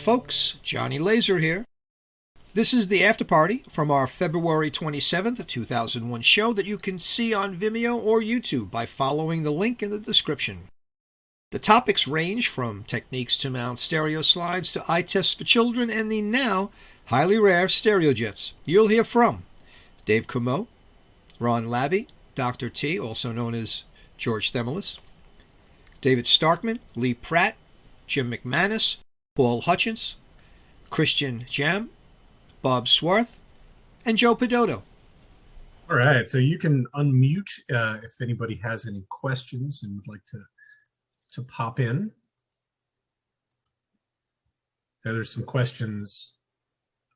folks, Johnny Laser here. This is the after party from our February 27th, 2001 show that you can see on Vimeo or YouTube by following the link in the description. The topics range from techniques to mount stereo slides to eye tests for children and the now highly rare stereo jets. You'll hear from Dave Comeau, Ron Labby, Dr. T, also known as George Themelis, David Starkman, Lee Pratt, Jim McManus, Paul Hutchins, Christian Jam, Bob Swarth, and Joe Pedotto. All right, so you can unmute if anybody has any questions and would like to pop in. There's some questions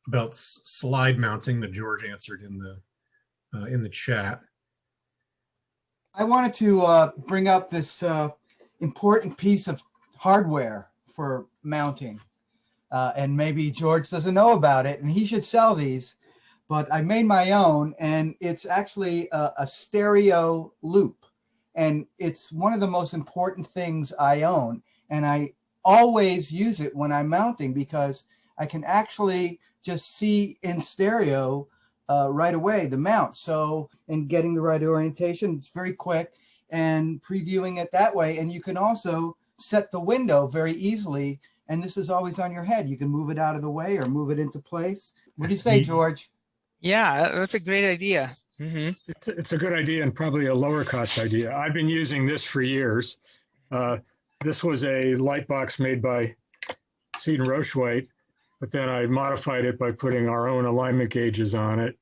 about slide mounting that George answered in the chat. I wanted to bring up this important piece of hardware for mounting, and maybe George doesn't know about it, and he should sell these, but I made my own, and it's actually a stereo loop, and it's one of the most important things I own, and I always use it when I'm mounting because I can actually just see in stereo right away the mount. So in getting the right orientation, it's very quick, and previewing it that way. And you can also set the window very easily, and this is always on your head. You can move it out of the way or move it into place. What do you say, George? Yeah, that's a great idea. It's a good idea and probably a lower cost idea. I've been using this for years. This was a light box made by Seton Rochewhite, but then I modified it by putting our own alignment gauges on it.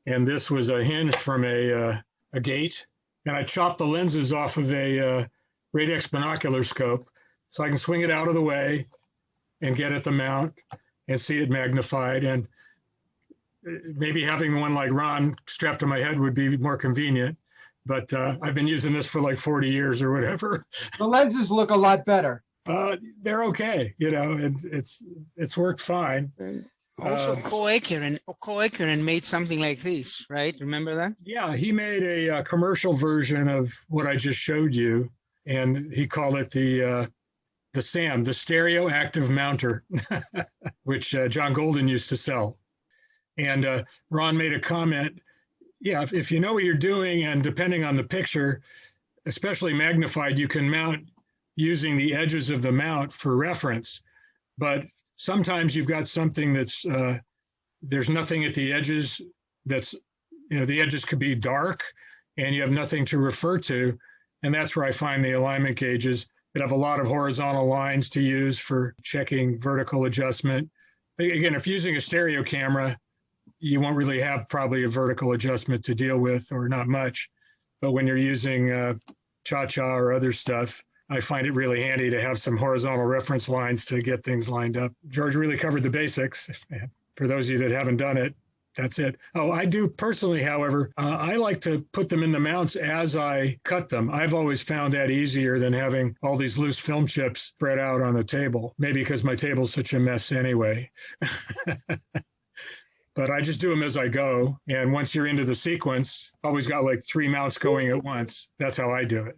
And this was a hinge from a gate. And I chopped the lenses off of a Radix Binocular Scope so I can swing it out of the way and get at the mount and see it magnified. And maybe having one like Ron strapped to my head would be more convenient. But I've been using this for like 40 years or whatever. The lenses look a lot better. They're okay, you know, and it's worked fine. Also, Coekeran made something like this, right? Remember that? Yeah, he made a commercial version of what I just showed you, and he called it the SAM, the Stereo Active Mounter, which John Golden used to sell. And Ron made a comment. Yeah, if you know what you're doing, and depending on the picture, especially magnified, you can mount using the edges of the mount for reference. But sometimes you've got something that's, there's nothing at the edges that's, you know, the edges could be dark and you have nothing to refer to. And that's where I find the alignment gauges that have a lot of horizontal lines to use for checking vertical adjustment. Again, if using a stereo camera, you won't really have probably a vertical adjustment to deal with, or not much. But when you're using Cha-Cha or other stuff, I find it really handy to have some horizontal reference lines to get things lined up. George really covered the basics. For those of you that haven't done it, that's it. Oh, I do personally, however, I like to put them in the mounts as I cut them. I've always found that easier than having all these loose film chips spread out on the table. Maybe because my table's such a mess anyway. But I just do them as I go. And once you're into the sequence, always got like 3 mounts going at once. That's how I do it.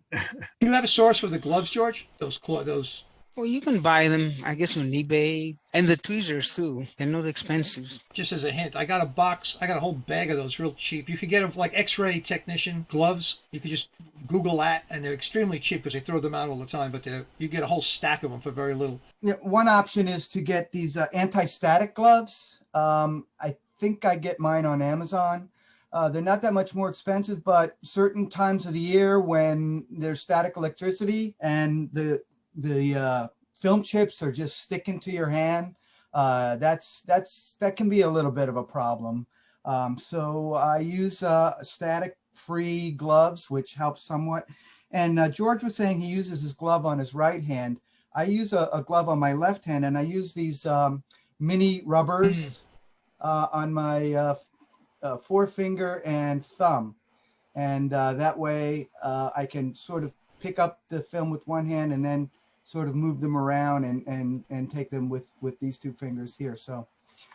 Do you have a source for the gloves, George? Those. Well, you can buy them, I guess, on eBay. And the tweezers, too. They're not expensive. Just as a hint, I got a box. I got a whole bag of those real cheap. You could get them like X-ray technician gloves. You could just Google that, and they're extremely cheap because they throw them out all the time. But you get a whole stack of them for very little. Yeah, one option is to get these anti-static gloves. I think I get mine on Amazon. They're not that much more expensive, but certain times of the year when there's static electricity and the film chips are just sticking to your hand, that can be a little bit of a problem. So I use static-free gloves, which helps somewhat. And George was saying he uses his glove on his right hand. I use a glove on my left hand, and I use these mini rubbers on my forefinger and thumb, and that way I can sort of pick up the film with one hand and then sort of move them around and take them with these 2 fingers here. So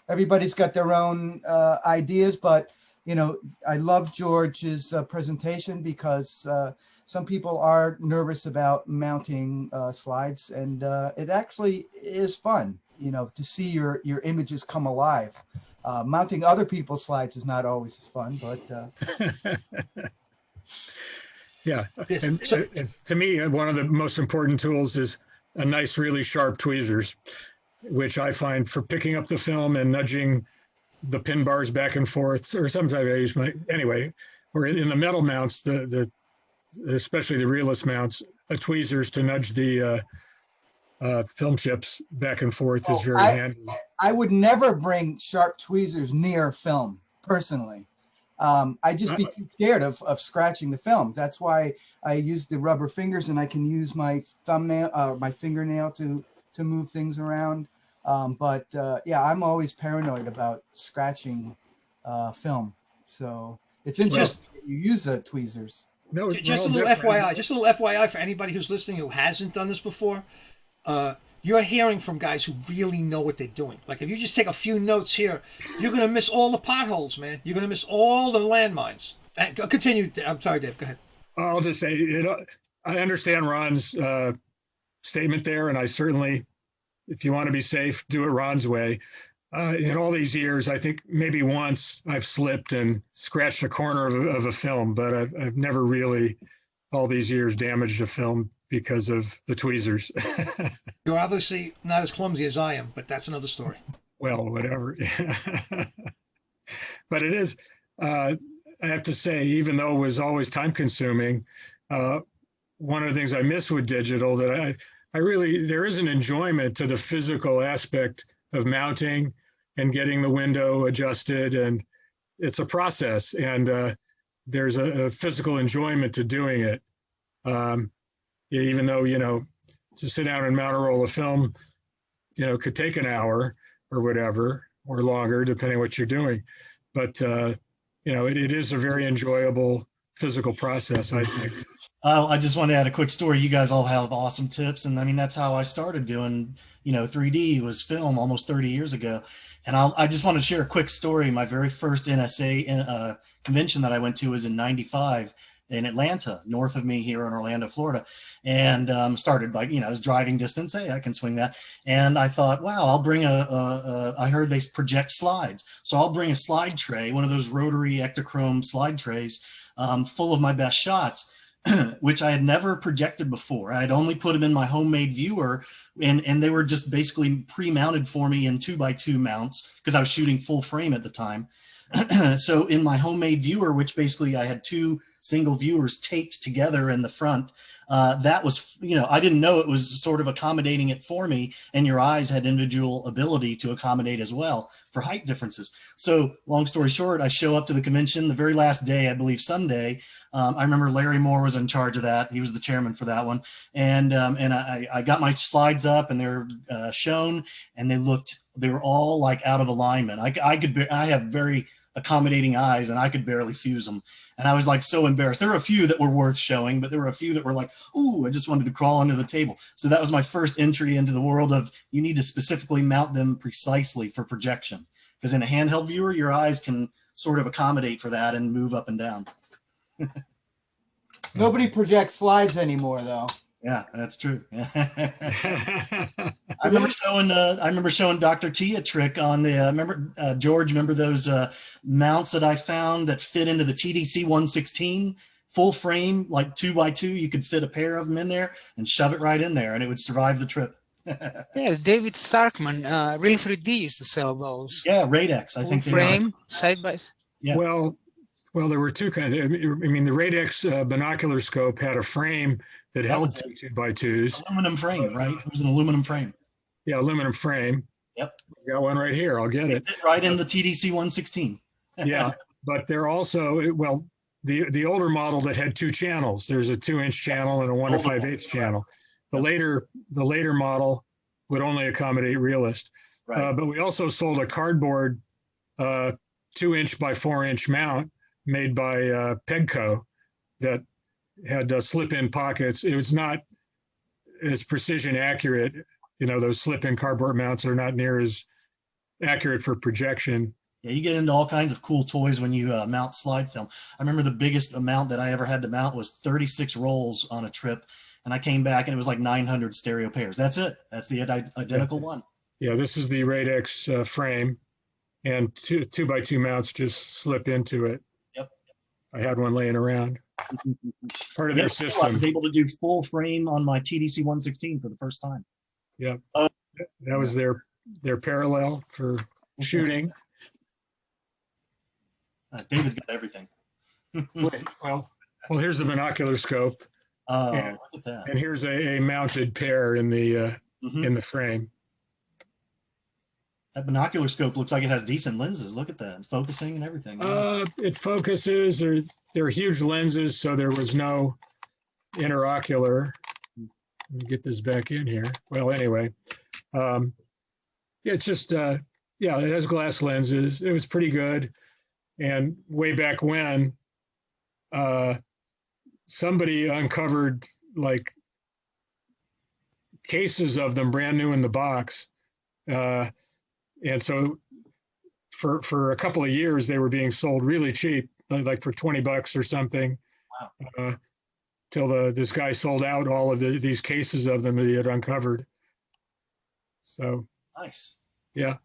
everybody's got their own ideas, but you know, I love George's presentation because some people are nervous about mounting slides, and it actually is fun. to see your images come alive. Mounting other people's slides is not always as fun, but yeah. And to me, one of the most important tools is a nice, really sharp tweezers, which I find for picking up the film and nudging the pin bars back and forth, or sometimes I use or in the metal mounts, especially the realist mounts, tweezers to nudge the film chips back and forth is very handy. I would never bring sharp tweezers near film, personally. I just be too scared of scratching the film. That's why I use the rubber fingers, and I can use my fingernail to move things around. Yeah, I'm always paranoid about scratching film. So it's interesting you use the tweezers. No, just a little FYI. Just a little FYI for anybody who's listening who hasn't done this before. You're hearing from guys who really know what they're doing. Like if you just take a few notes here, you're going to miss all the potholes, man. You're going to miss all the landmines. Continue. I'm sorry, Dave. Go ahead. I'll just say, I understand Ron's statement there, and I certainly, if you want to be safe, do it Ron's way. In all these years, I think maybe once I've slipped and scratched a corner of a film, but I've never really, all these years, damaged a film because of the tweezers. You're obviously not as clumsy as I am, but that's another story. Well, whatever. But it is, I have to say, even though it was always time consuming, one of the things I miss with digital that I really, there is an enjoyment to the physical aspect of mounting and getting the window adjusted, and it's a process, and there's a physical enjoyment to doing it. Even though, to sit down and mount a roll of film, could take an hour or whatever, or longer, depending what you're doing. But, it is a very enjoyable physical process, I think. I just want to add a quick story. You guys all have awesome tips. And I mean, that's how I started doing, 3D was film almost 30 years ago. And I just want to share a quick story. My very first NSA convention that I went to was in '95 in Atlanta, north of me here in Orlando, Florida. And started by, I was driving distance. Hey, I can swing that. And I thought, wow, I'll bring I heard they project slides. So I'll bring a slide tray, one of those rotary Ektachrome slide trays full of my best shots. Which I had never projected before. I had only put them in my homemade viewer, and they were just basically pre-mounted for me in 2x2 mounts because I was shooting full frame at the time. So in my homemade viewer, which basically I had two single viewers taped together in the front, that was, I didn't know it was sort of accommodating it for me, and your eyes had individual ability to accommodate as well for height differences. So long story short, I show up to the convention the very last day, I believe Sunday. I remember Larry Moore was in charge of that. He was the chairman for that one. And I got my slides up, and they're shown, and they were all like out of alignment. I have very accommodating eyes, and I could barely fuse them. And I was like so embarrassed. There were a few that were worth showing, but there were a few that were like, ooh, I just wanted to crawl under the table. So that was my first entry into the world of, you need to specifically mount them precisely for projection. Because in a handheld viewer, your eyes can sort of accommodate for that and move up and down. Nobody projects slides anymore, though. Yeah, that's true. I remember showing Dr. T a trick on the, George, remember those mounts that I found that fit into the TDC 116 full frame, like 2x2, you could fit a pair of them in there and shove it right in there and it would survive the trip. Yeah, David Starkman, Real 3D used to sell those. Yeah, Radex, I think. Full frame, side by side. Yeah. Well, there were two kinds. I mean, the Radex binocular scope had a frame that held 2x2s. Aluminum frame, right? It was an aluminum frame. Yeah, aluminum frame. Yep. Got one right here. I'll get it. Right in the TDC 116. Yeah, but they're also, well, the older model that had two channels. There's a 2-inch channel and a 1 5/8 channel. The later model would only accommodate realist. Right. But we also sold a cardboard 2-inch by 4-inch mount made by Pegco that had slip-in pockets. It was not as precision accurate. Those slip-in cardboard mounts are not near as accurate for projection. Yeah, you get into all kinds of cool toys when you mount slide film. I remember the biggest amount that I ever had to mount was 36 rolls on a trip. And I came back and it was like 900 stereo pairs. That's it. That's the identical one. Yeah, this is the Radix frame, and two by two mounts just slip into it. Yep. I had one laying around. Part of their I system. was able to do full frame on my TDC 116 for the first time. Yeah, that was their parallel for shooting. David's got everything. Well, here's the binocular scope. Oh, and, look at that. and here's a mounted pair in the frame. That binocular scope looks like it has decent lenses. Look at that. It's focusing and everything. It focuses. They're huge lenses, so there was no interocular. Let me get this back in here. Well, anyway, it's just, it has glass lenses. It was pretty good. And way back when, somebody uncovered like cases of them brand new in the box. And so for a couple of years, they were being sold really cheap, like for $20 or something. Wow. Till this guy sold out all of these cases of them that he had uncovered. So Nice. Yeah.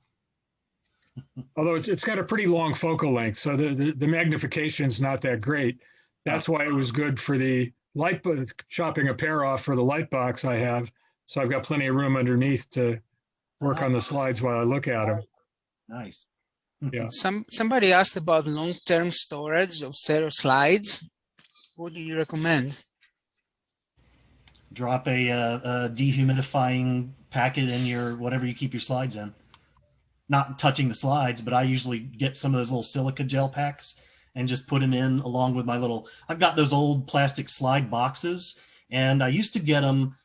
Although it's got a pretty long focal length, so the magnification's not that great. That's why it was good for the light, chopping a pair off for the light box I have. So I've got plenty of room underneath to work on the slides while I look at them. Nice. Yeah. Somebody asked about long-term storage of stereo slides. What do you recommend? Drop a dehumidifying packet in your whatever you keep your slides in. Not touching the slides, but I usually get some of those little silica gel packs and just put them in along with my little, I've got those old plastic slide boxes, and I used to get them,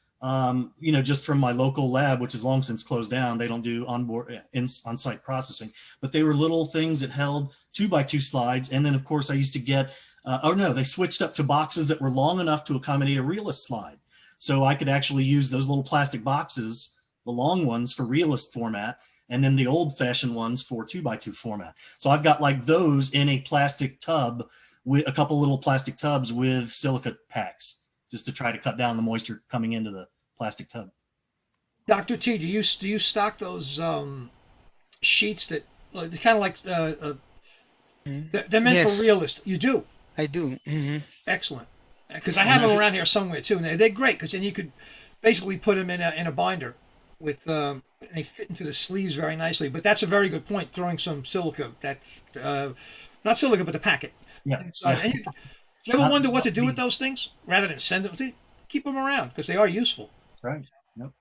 just from my local lab, which is long since closed down. They don't do on-site processing, but they were little things that held 2x2 slides. And then of course I used to get, they switched up to boxes that were long enough to accommodate a realist slide. So I could actually use those little plastic boxes, the long ones for realist format, and then the old-fashioned ones for 2x2 format. So I've got like those in a plastic tub with a couple little plastic tubs with silica packs, just to try to cut down the moisture coming into the plastic tub. Dr. T, do you stock those sheets that kind of like they're meant Yes. for realists? You do. I do. Mm-hmm. Excellent. Because I have them around here somewhere too, and they're great because then you could basically put them in a binder with and they fit into the sleeves very nicely. But that's a very good point. Throwing some silica, that's not silica, but the packet. Yeah. And you ever wonder what to do with those things rather than send them? Keep them around because they are useful. Right. Yep.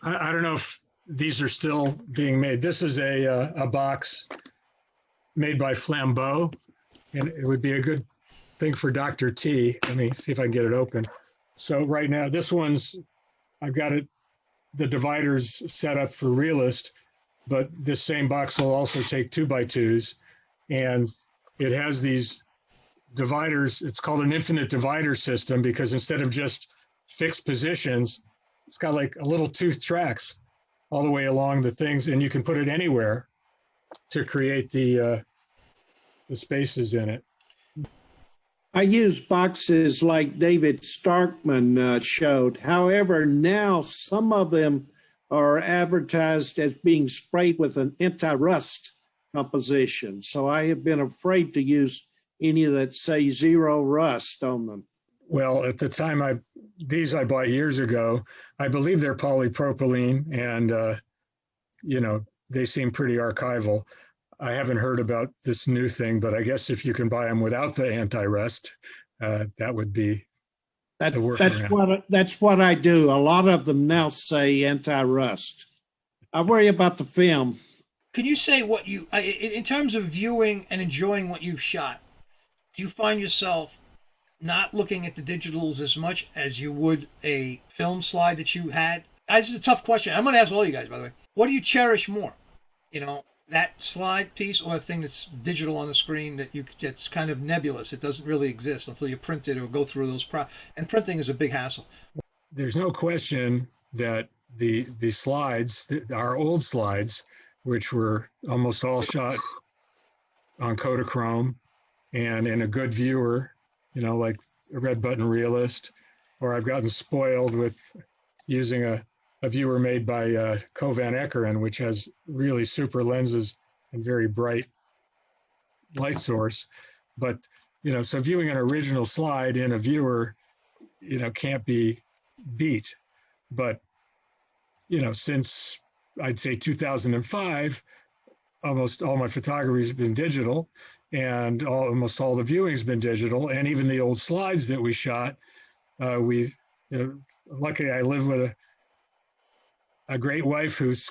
I don't know if these are still being made. This is a box made by Flambeau, and it would be a good thing for Dr. T. Let me see if I can get it open. So right now, this one's, I've got the dividers set up for realist, but this same box will also take 2x2s, and it has these dividers. It's called an infinite divider system because instead of just fixed positions, it's got like a little tooth tracks all the way along the things, and you can put it anywhere to create the spaces in it. I use boxes like David Starkman showed. However, now some of them are advertised as being sprayed with an anti-rust composition. So I have been afraid to use any that say zero rust on them. Well, at the time these I bought years ago, I believe they're polypropylene, and they seem pretty archival. I haven't heard about this new thing, but I guess if you can buy them without the anti-rust, that would be the workaround. That's what I do. A lot of them now say anti-rust. I worry about the film. Can you say what you, in terms of viewing and enjoying what you've shot, do you find yourself not looking at the digitals as much as you would a film slide that you had? This is a tough question. I'm going to ask all you guys, by the way. What do you cherish more? That slide piece or a thing that's digital on the screen that's kind of nebulous. It doesn't really exist until you print it or go through those and printing is a big hassle. There's no question that the slides, our old slides, which were almost all shot on Kodachrome and in a good viewer, like a Red Button Realist, or I've gotten spoiled with using a a viewer made by Covan Ekeren, which has really super lenses and very bright light source. But, so viewing an original slide in a viewer, can't be beat. But, since I'd say 2005, almost all my photography has been digital, and almost all the viewing's been digital, and even the old slides that we shot, luckily I live with a great wife who's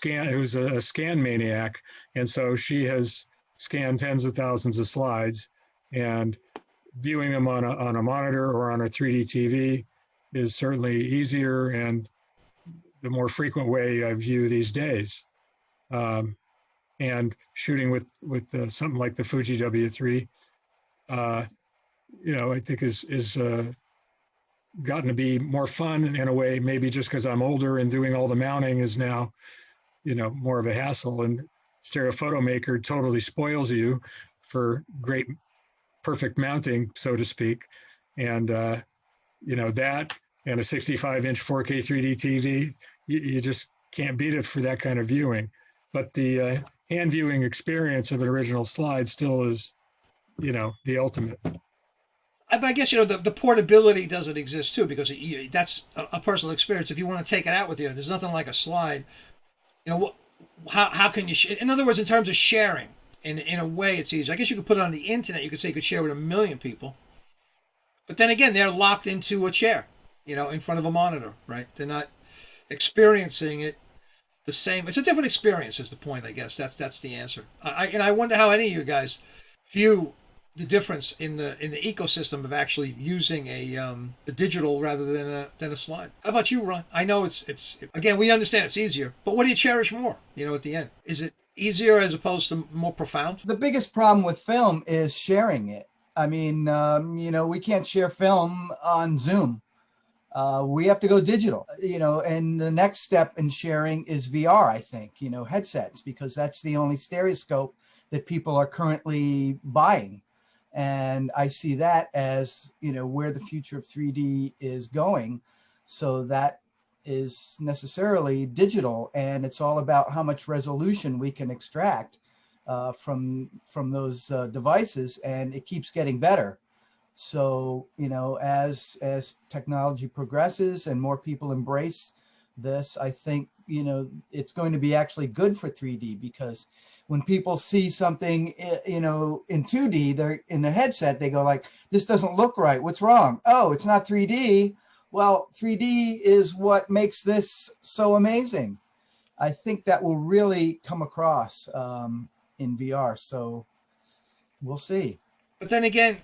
a scan maniac, and so she has scanned tens of thousands of slides, and viewing them on a monitor or on a 3D TV is certainly easier and the more frequent way I view these days. And shooting with something like the Fuji W3, I think is gotten to be more fun in a way, maybe just because I'm older and doing all the mounting is now, more of a hassle. And Stereophoto Maker totally spoils you for great, perfect mounting, so to speak. And, that and a 65-inch 4K 3D TV, you just can't beat it for that kind of viewing. But the hand viewing experience of an original slide still is, the ultimate. I guess, the portability doesn't exist too, because that's a personal experience. If you want to take it out with you, there's nothing like a slide. How can you, in other words, in terms of sharing, in a way it's easy. I guess you could put it on the internet. You could say you could share with 1 million people. But then again, they're locked into a chair, in front of a monitor, right? They're not experiencing it the same. It's a different experience is the point, I guess. That's the answer. I wonder how any of you guys view the difference in the ecosystem of actually using a digital rather than a slide. How about you, Ron? I know it's again, we understand it's easier, but what do you cherish more? At the end, is it easier as opposed to more profound? The biggest problem with film is sharing it. I mean, we can't share film on Zoom. We have to go digital, and the next step in sharing is VR, I think, headsets, because that's the only stereoscope that people are currently buying. And I see that as, where the future of 3D is going. So that is necessarily digital, and it's all about how much resolution we can extract from those devices, and it keeps getting better. So, as technology progresses and more people embrace this, I think, it's going to be actually good for 3D, because when people see something, in 2D, they're in the headset, they go like, this doesn't look right. What's wrong? Oh, it's not 3D. Well, 3D is what makes this so amazing. I think that will really come across in VR. So we'll see. But then again,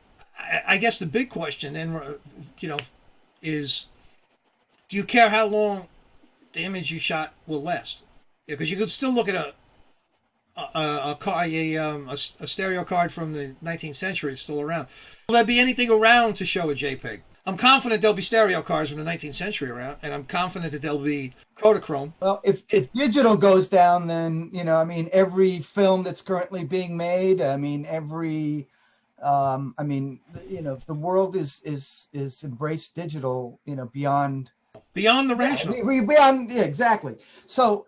I guess the big question then, is, do you care how long the image you shot will last? Because you could still look at a stereo card from the 19th century. It's still around. Will there be anything around to show a JPEG? I'm confident there'll be stereo cards from the 19th century around, and I'm confident that there'll be Kodachrome. Well, if digital goes down, then, every film that's currently being made, every, the world is embraced digital, beyond the rational. Beyond, yeah, exactly. So,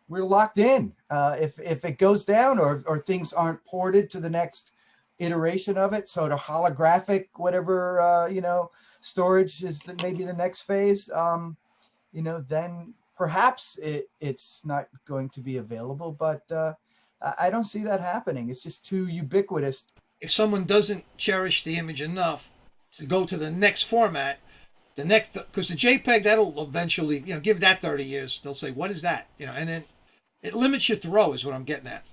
we're locked in. If it goes down or things aren't ported to the next iteration of it, so the holographic, whatever, storage is maybe the next phase, then perhaps it's not going to be available, but I don't see that happening. It's just too ubiquitous. If someone doesn't cherish the image enough to go to the next format, because the JPEG, that'll eventually, give that 30 years, they'll say, what is that? And then it limits your throw is what I'm getting at.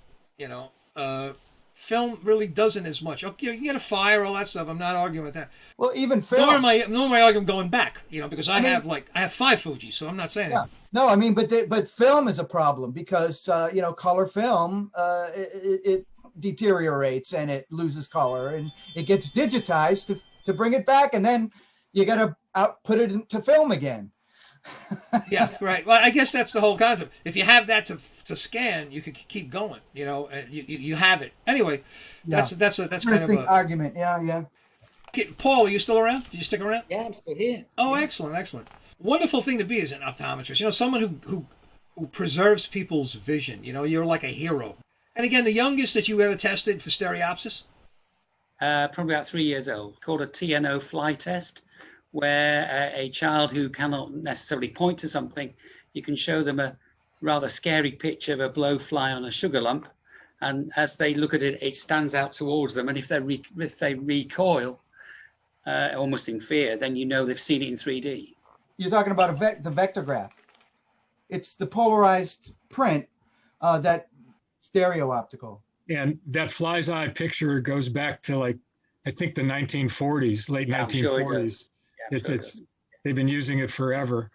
Film really doesn't as much. You can get a fire, all that stuff. I'm not arguing with that. Well, even film. Nor am I arguing going back, because I have 5 Fuji, so I'm not saying that. No, but film is a problem because, color film, it deteriorates and it loses color and it gets digitized to bring it back. And then you got to output it into film again. Yeah, right. Well, I guess that's the whole concept. If you have that to scan, you can keep going. You have it anyway. That's kind of an argument. Yeah. Okay, Paul, are you still around? Did you stick around? Yeah, I'm still here. Oh, yeah. Excellent. Wonderful thing to be as an optometrist. You know, someone who preserves people's vision. You know, you're like a hero. And again, the youngest that you ever tested for stereopsis? Probably about 3 years old, called a TNO fly test, where a child who cannot necessarily point to something, you can show them a rather scary picture of a blowfly on a sugar lump, and as they look at it, it stands out towards them, and if they recoil, almost in fear, then you know they've seen it in 3D. You're talking about the vectograph. It's the polarized print that stereo optical. And that fly's eye picture goes back to, like, I think the 1940s, late 1940s. Sure it It's they've been using it forever.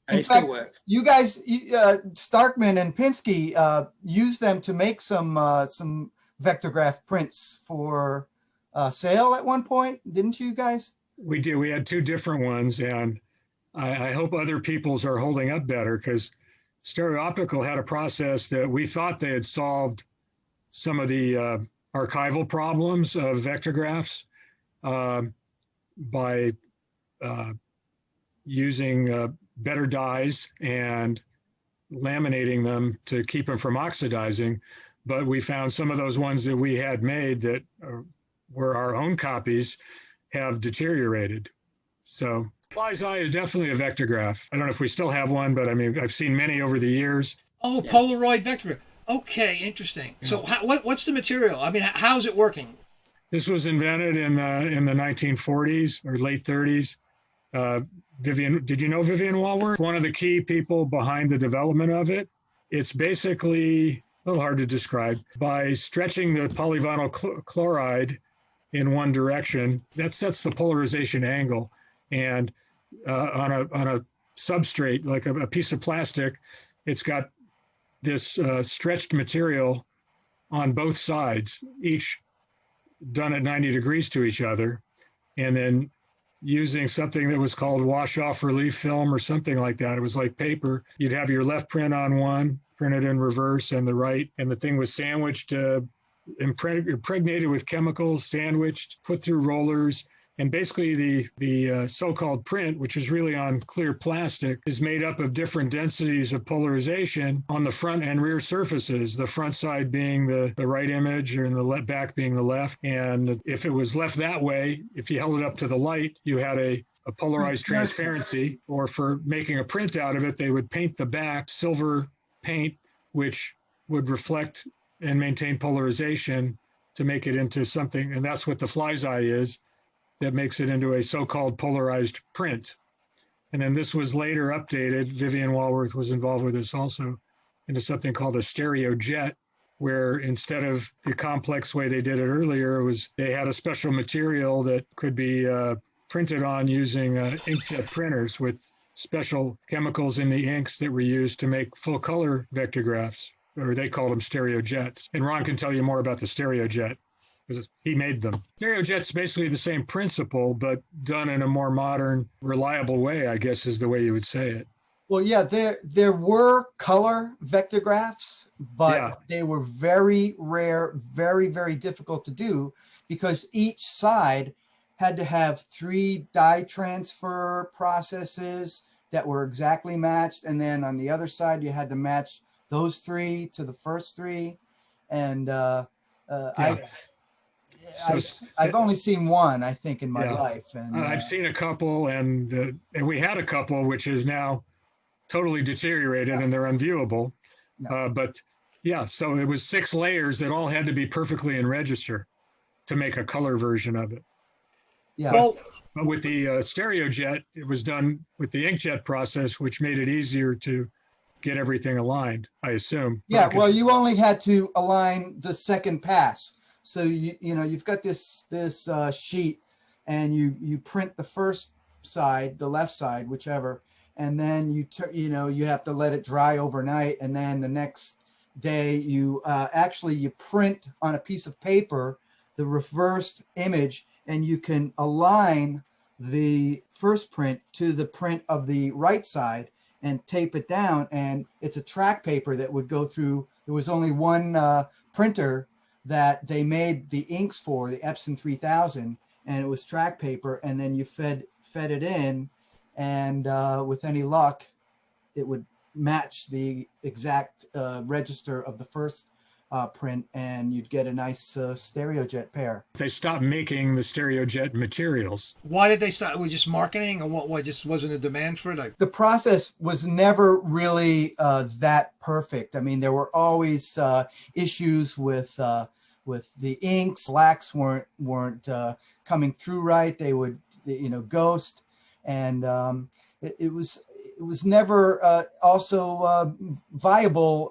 And In it fact, still works. you guys, Starkman and Pinsky, used them to make some vectograph prints for sale at one point, didn't you guys? We did. We had two different ones, and I hope other people's are holding up better, because Stereo Optical had a process that we thought they had solved some of the archival problems of vectographs by using better dyes and laminating them to keep them from oxidizing. But we found some of those ones that we had made that were our own copies have deteriorated. So fly's eye is definitely a vectograph. I don't know if we still have one, but I mean, I've seen many over the years. Oh, yes. Polaroid vector. Okay, interesting. So what's the material? I mean, how's it working? This was invented in the 1940s or late 30s. Vivian, did you know Vivian Walworth? One of the key people behind the development of it. It's basically a little hard to describe. By stretching the polyvinyl chloride in one direction, that sets the polarization angle. And on a substrate, like a piece of plastic, it's got this stretched material on both sides, each done at 90 degrees to each other. And then using something that was called wash-off relief film or something like that. It was like paper. You'd have your left print on one, printed in reverse, and the right, and the thing was sandwiched, impregnated with chemicals, sandwiched, put through rollers. And basically the so-called print, which is really on clear plastic, is made up of different densities of polarization on the front and rear surfaces, the front side being the right image and the back being the left. And if it was left that way, if you held it up to the light, you had a polarized transparency. Or for making a print out of it, they would paint the back silver paint, which would reflect and maintain polarization to make it into something. And that's what the fly's eye is. That makes it into a so-called polarized print. And then this was later updated. Vivian Walworth was involved with this also, into something called a stereo jet, where instead of the complex way they did it earlier, it was they had a special material that could be printed on using inkjet printers with special chemicals in the inks that were used to make full color vectographs, or they called them stereo jets. And Ron can tell you more about the stereo jet, because he made them. Stereo jet's basically the same principle, but done in a more modern, reliable way, I guess is the way you would say it. Well, yeah, there were color vectographs, but they were very rare, very, very difficult to do, because each side had to have 3 dye transfer processes that were exactly matched. And then on the other side, you had to match those 3 to the first 3. And I've only seen one, I think, in my life. And I've seen a couple, and we had a couple which is now totally deteriorated and they're unviewable. But yeah, so it was 6 layers that all had to be perfectly in register to make a color version of it. Yeah. But with the stereo jet, it was done with the inkjet process, which made it easier to get everything aligned, I assume. Yeah, well, you only had to align the second pass. So you know you've got this sheet, and you print the first side, the left side, whichever, and then you have to let it dry overnight, and then the next day you print on a piece of paper the reversed image, and you can align the first print to the print of the right side and tape it down, and it's a track paper that would go through. There was only one printer that they made the inks for, the Epson 3000, and it was track paper, and then you fed it in, and with any luck, it would match the exact register of the first print, and you'd get a nice StereoJet pair. They stopped making the StereoJet materials. Why did they stop? Was just marketing, or what? Just wasn't a demand for it? The process was never really that perfect. I mean, there were always issues with the inks. Blacks weren't coming through right. They would, ghost, and it was never also viable.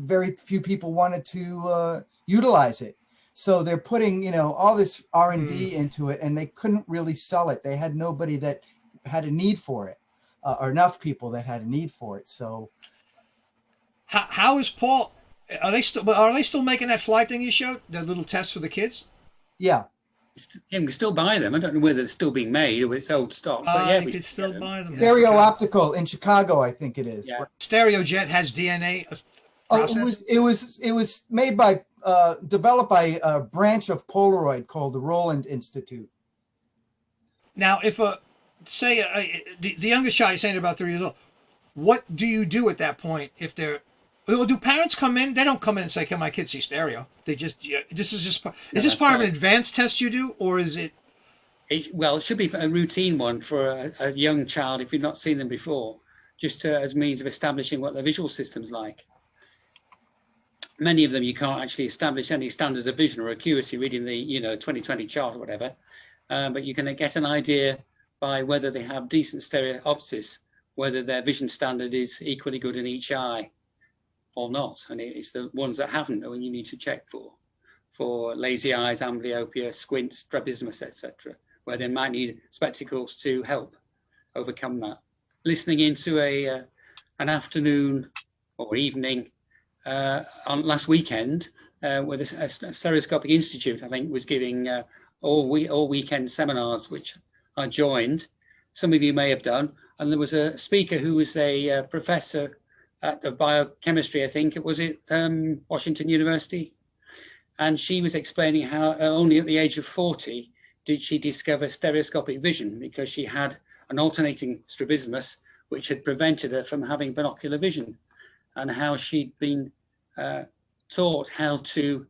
Very few people wanted to utilize it. So they're putting, all this R&D into it, and they couldn't really sell it. They had nobody that had a need for it, or enough people that had a need for it. So how is Paul? Are they still making that fly thing you showed? That little test for the kids? Yeah. Yeah, we can still buy them. I don't know whether they're still being made or it's old stock. But yeah, we could still buy them. Stereo Optical in Chicago, I think it is. Yeah. StereoJet has DNA. It was made by developed by a branch of Polaroid called the Roland Institute. Now, if the youngest child, you're saying about 3 years old, what do you do at that point if they're? Do parents come in? They don't come in and say, "Can my kid see stereo?" They just. This is just. Is this part of an advanced test you do, or is it? Well, it should be a routine one for a young child if you've not seen them before, just as means of establishing what their visual system's like. Many of them you can't actually establish any standards of vision or acuity reading the 2020 chart or whatever, but you can get an idea by whether they have decent stereopsis, whether their vision standard is equally good in each eye or not. And it's the ones that haven't that you need to check for lazy eyes, amblyopia, squints, strabismus, etc., where they might need spectacles to help overcome that. Listening into an afternoon or evening on last weekend, where a Stereoscopic Institute, I think, was giving all weekend seminars, which I joined. Some of you may have done. And there was a speaker who was a professor of biochemistry, I think. Was it Washington University? And she was explaining how only at the age of 40 did she discover stereoscopic vision, because she had an alternating strabismus, which had prevented her from having binocular vision, and how she'd been taught how to,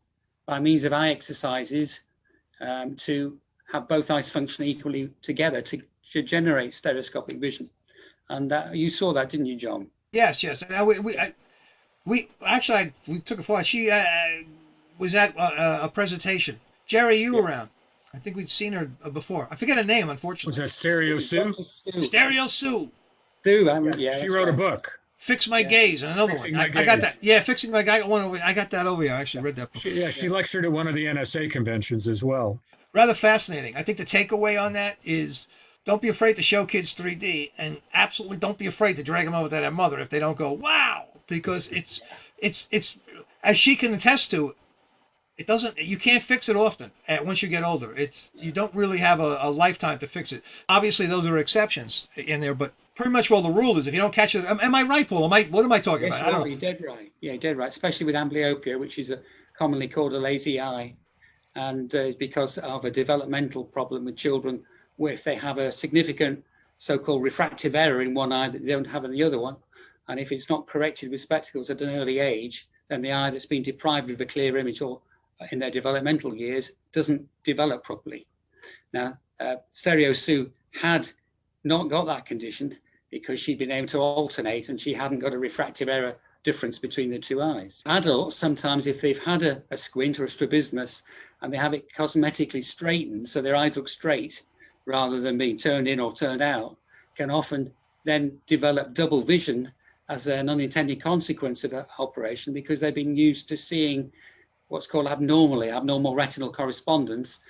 by means of eye exercises, to have both eyes function equally together to generate stereoscopic vision. And you saw that, didn't you, John? Yes. We actually took a photo. She was at a presentation. Jerry, you were around. I think we'd seen her before. I forget her name, unfortunately. Was that Stereo Sue? Stereo Sue. Sue, she wrote a book. Fix My Gaze, and another Fixing one. My I got Gaze. that. Yeah, Fixing My Gaze. I got that over here. I actually read that book. She lectured at one of the NSA conventions as well. Rather fascinating. I think the takeaway on that is don't be afraid to show kids 3D, and absolutely don't be afraid to drag them over to their mother if they don't go, wow, because it's as she can attest to, you can't fix it often once you get older. You don't really have a lifetime to fix it. Obviously, those are exceptions in there, but pretty much the rule is if you don't catch it, am I right, Paul? What am I talking about? Well, you're dead right. Yeah, you're dead right, especially with amblyopia, which is commonly called a lazy eye, and is because of a developmental problem with children where if they have a significant so-called refractive error in one eye that they don't have in the other one, and if it's not corrected with spectacles at an early age, then the eye that's been deprived of a clear image or in their developmental years doesn't develop properly. Now, Stereo Sue had not got that condition because she'd been able to alternate and she hadn't got a refractive error difference between the two eyes. Adults, sometimes if they've had a squint or a strabismus and they have it cosmetically straightened, so their eyes look straight rather than being turned in or turned out, can often then develop double vision as an unintended consequence of an operation, because they've been used to seeing what's called abnormal retinal correspondence,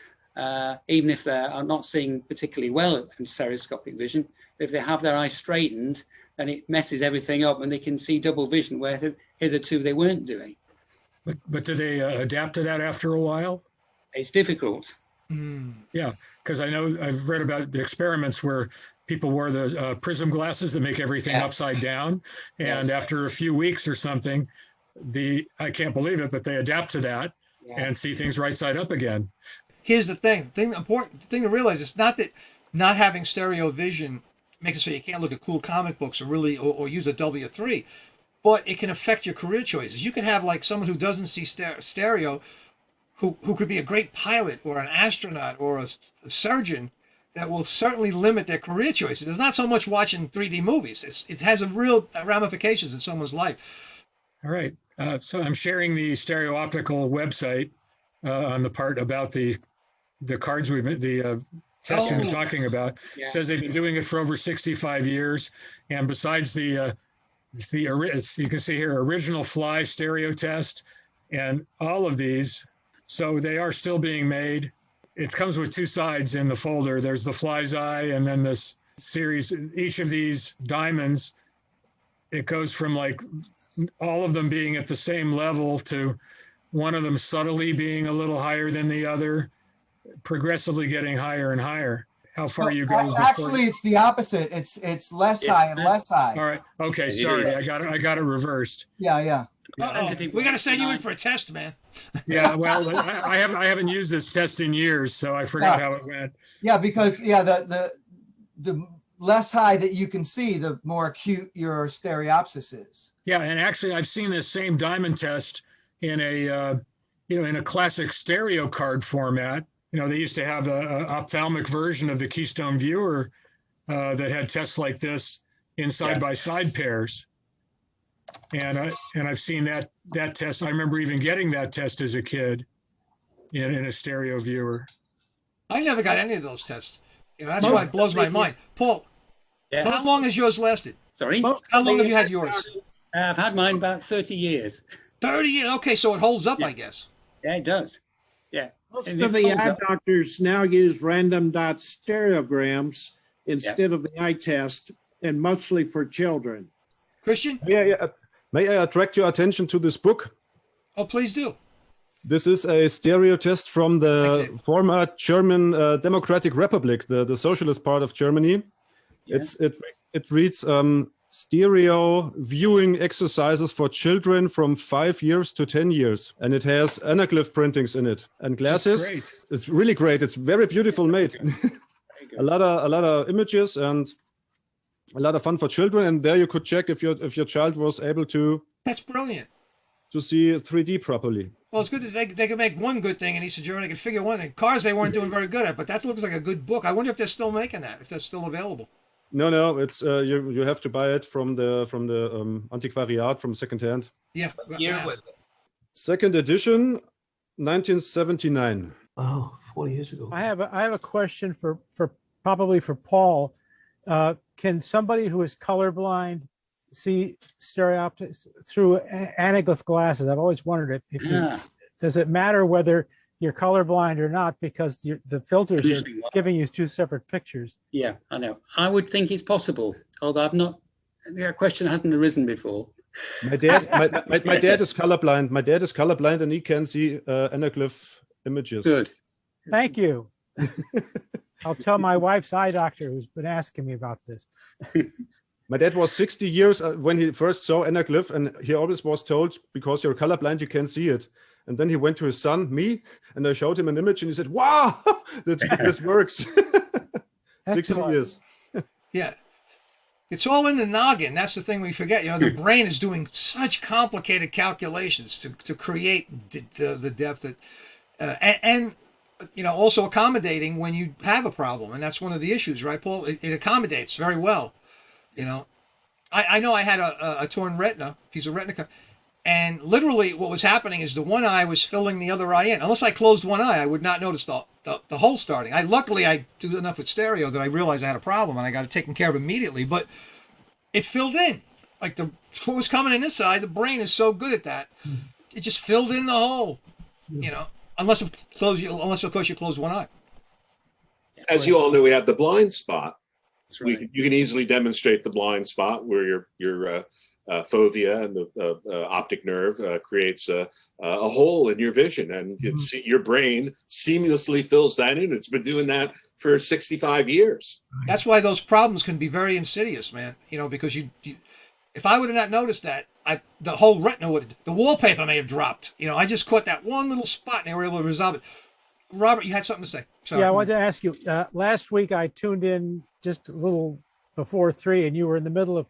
even if they are not seeing particularly well in stereoscopic vision. If they have their eyes straightened, then it messes everything up and they can see double vision where hitherto they weren't doing. But do they adapt to that after a while? It's difficult. Yeah, because I know I've read about the experiments where people wear the prism glasses that make everything upside down, and after a few weeks or something, I can't believe it, but they adapt to that and see things right side up again. Here's the important thing to realize: it's not that not having stereo vision makes it so you can't look at cool comic books or use a W3. But it can affect your career choices. You can have like someone who doesn't see stereo, who could be a great pilot or an astronaut or a surgeon, that will certainly limit their career choices. It's not so much watching 3D movies. It has a real ramifications in someone's life. All right. So I'm sharing the Stereo Optical website on the part about the cards the testing we're talking about. Yeah. It says they've been doing it for over 65 years. And besides you can see here, original fly stereo test and all of these. So they are still being made. It comes with 2 sides in the folder. There's the fly's eye and then this series. Each of these diamonds, it goes from like all of them being at the same level to one of them subtly being a little higher than the other, progressively getting higher and higher. How far you go? Actually, it's the opposite. It's less high and less high. All right. Okay. Sorry, I got it reversed. Yeah. We got to send you in for a test, man. Yeah. Well, I haven't used this test in years, so I forgot how it went. Yeah, because the less high that you can see, the more acute your stereopsis is. Yeah, and actually, I've seen this same diamond test in a classic stereo card format. They used to have an ophthalmic version of the Keystone Viewer that had tests like this in side-by-side pairs. And I've seen that test. I remember even getting that test as a kid in a stereo viewer. I never got any of those tests. That's why it blows my mind. Paul, how long has yours lasted? Sorry? How long have you had yours? I've had mine about 30 years. 30 years. Okay, so it holds up, I guess. Yeah, it does. Yeah. Most of the eye doctors now use random dot stereograms instead of the eye test, and mostly for children. Christian? May I attract your attention to this book? Oh, please do. This is a stereo test from the former German Democratic Republic, the socialist part of Germany. Yeah. It reads stereo viewing exercises for children from 5 years to 10 years. And it has anaglyph printings in it and glasses. It's really great. It's very beautiful made. a lot of images and a lot of fun for children. And there you could check if your child was able to. That's brilliant. To see 3D properly. Well, it's good that they can make one good thing in Eastern Germany. They can figure one thing. Cars they weren't doing very good at, but that looks like a good book. I wonder if they're still making that, if that's still available. No, it's you have to buy it from the antiquariat, from secondhand. Yeah. Second edition, 1979. Oh, 40 years ago. I have a question for probably for Paul. Can somebody who is colorblind see stereoptics through anaglyph glasses? I've always wondered does it matter whether you're colorblind or not, because the filters are giving you 2 separate pictures? Yeah, I know. I would think it's possible, although the question hasn't arisen before. My dad, my dad is colorblind. My dad is colorblind, and he can see anaglyph images. Good. Thank you. I'll tell my wife's eye doctor, who's been asking me about this. My dad was 60 years when he first saw anaglyph, and he always was told, because you're colorblind, you can't see it. And then he went to his son, me, and I showed him an image, and he said, "Wow, this works." 60 years. Yeah. It's all in the noggin. That's the thing we forget. The brain is doing such complicated calculations to create the depth that, and also accommodating when you have a problem. And that's one of the issues, right, Paul? It accommodates very well. I know I had a torn retina, piece of retina, and literally what was happening is the one eye was filling the other eye in. Unless I closed one eye, I would not notice the hole starting. Luckily I do enough with stereo that I realized I had a problem, and I got it taken care of immediately. But it filled in, like what was coming in this side. The brain is so good at that; it just filled in the hole. Unless of course you closed one eye. As you all know, we have the blind spot. That's right. You can easily demonstrate the blind spot where your fovea and the optic nerve creates a hole in your vision, and your brain seamlessly fills that in. It's been doing that for 65 years. That's why those problems can be very insidious, man. Because you if I would have not noticed that, the whole retina the wallpaper may have dropped. I just caught that one little spot, and they were able to resolve it. Robert, you had something to say. Sorry. Yeah, I wanted to ask you. Last week I tuned in just a little before 3, and you were in the middle of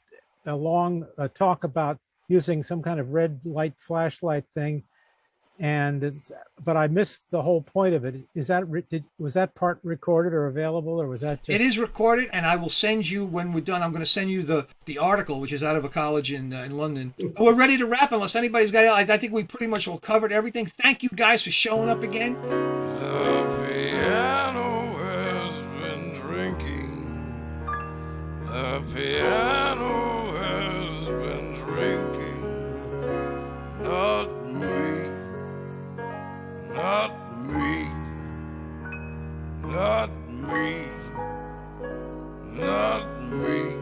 a long talk about using some kind of red light flashlight thing, but I missed the whole point of it. Was that part recorded or available, or was that just? It is recorded, and I will send you, when we're done, I'm going to send you the article, which is out of a college in London. We're ready to wrap unless anybody's got it. I think we pretty much all covered everything. Thank you guys for showing up again. The piano has been drinking. The piano has been drinking. Not me. Not me. Not me. Not me.